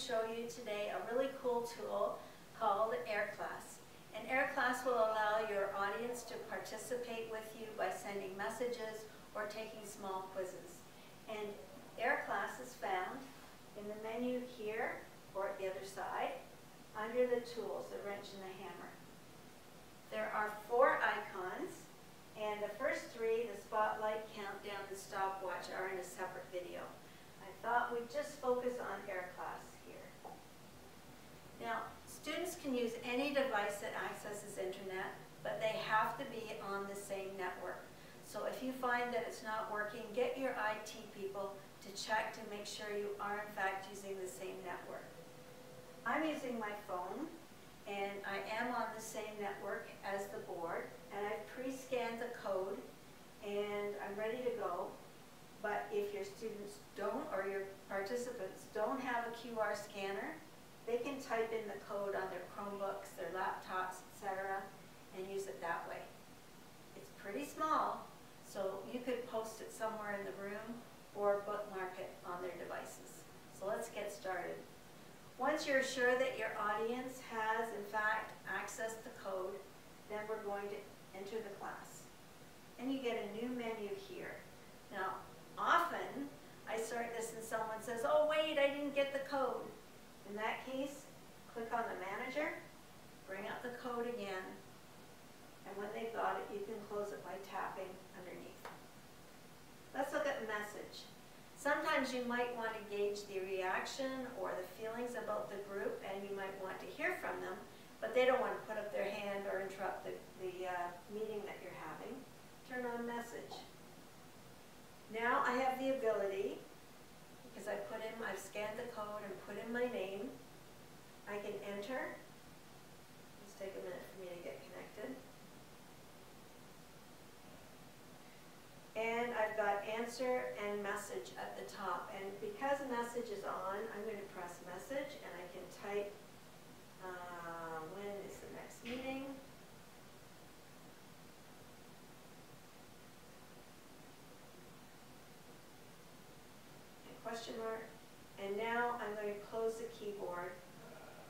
show you today a really cool tool called AirClass. And AirClass will allow your audience to participate with you by sending messages or taking small quizzes. And AirClass is found in the menu here or at the other side under the tools, the wrench and the hammer. There are 4 icons, and the first 3, the spotlight, countdown, and stopwatch, are in a separate video. I thought we'd just focus on AirClass here. Now, students can use any device that accesses internet, but they have to be on the same network. So if you find that it's not working, get your IT people to check to make sure you are in fact using the same network. I'm using my phone, and I am on the same network as the board, and I've pre-scanned the code, and I'm ready to go. But if your students don't, or your participants don't have a QR scanner, they can type in the code on their Chromebooks, their laptops, etc., and use it that way. It's pretty small, so you could post it somewhere in the room or bookmark it on their devices. So let's get started. Once you're sure that your audience has, in fact, accessed the code, then we're going to enter the class. And you get a new menu here. Now, often, I start this and someone says, oh wait, I didn't get the code. In that case, click on the manager, bring up the code again, and when they've got it, you can close it by tapping underneath. Let's look at message. Sometimes you might want to gauge the reaction or the feelings about the group, and you might want to hear from them, but they don't want to put up their hand or interrupt the meeting that you're having. Turn on message. Now I have the ability, because I've scanned the code and put in my name, I can enter. Let's take a minute for me to get connected. And I've got answer and message at the top. And because message is on, I'm going to press message, and I can type when is the next meeting. And question mark. And now I'm going to close the keyboard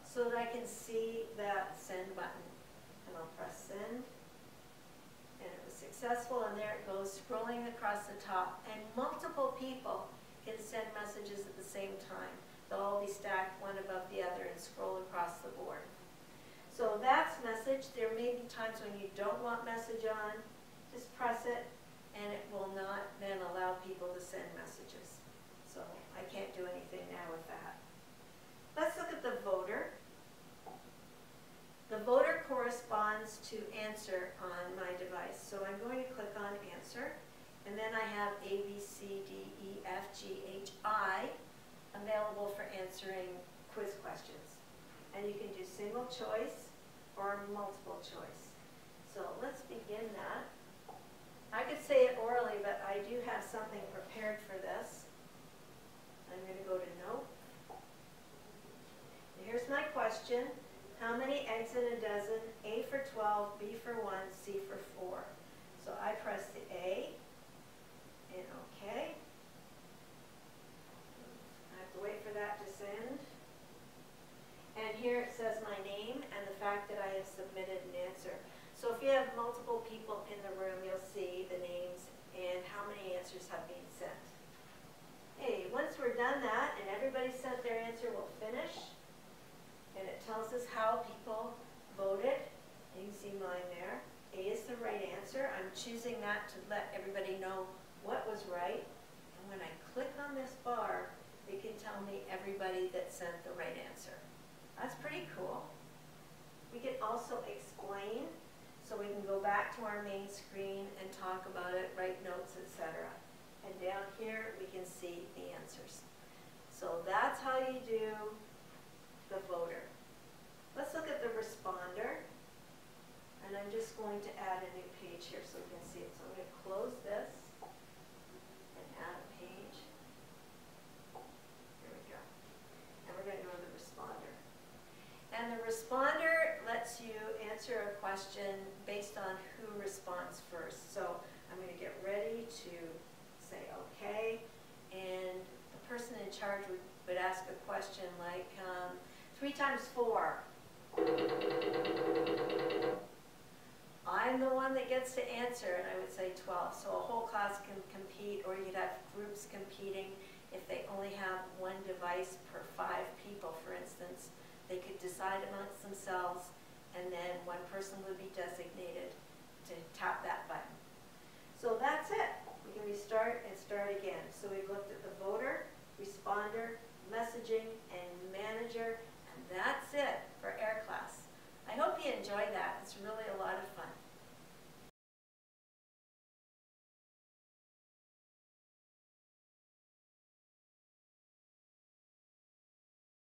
so that I can see that send button. And I'll press send. And it was successful, and there it goes, scrolling across the top. And multiple people can send messages at the same time. They'll all be stacked one above the other and scroll across the board. So that's message. There may be times when you don't want message on. Just press it, and it will not then allow people to send messages. So I can't do anything now with that. Let's look at the voter. The voter corresponds to answer on my device. So I'm going to click on answer, and then I have A, B, C, D, E, F, G, H, I available for answering quiz questions. And you can do single choice or multiple choice. So let's begin that. I could say it orally, but I do have something prepared for this. I'm going to go to note. And here's my question. How many eggs in a dozen? A for 12, B for 1, C for 4. So I press the A, and OK. I have to wait for that to send. And here it says my name and the fact that I have submitted an answer. So if you have multiple people in the room, you'll see the names and how many answers have been sent. Hey, once we're done that and everybody sent their answer, we'll finish. And it tells us how people voted. You can see mine there. A is the right answer. I'm choosing that to let everybody know what was right. And when I click on this bar, it can tell me everybody that sent the right answer. That's pretty cool. We can also explain, so we can go back to our main screen and talk about it, write notes, etc. And down here, we can see the answers. So that's how you do the voter. Let's look at the responder, and I'm just going to add a new page here so we can see it. So I'm going to close this and add a page. Here we go. And we're going to go to the responder. And the responder lets you answer a question based on who responds first. So I'm going to get ready to say OK, and the person in charge charge would ask a question like, 3 times 4. I'm the one that gets to answer, and I would say 12. So a whole class can compete, or you'd have groups competing. If they only have one device per 5 people, for instance, they could decide amongst themselves, and then one person would be designated to tap that button. So that's it. We can restart and start again. So we've looked at the voter, responder, messaging, and manager,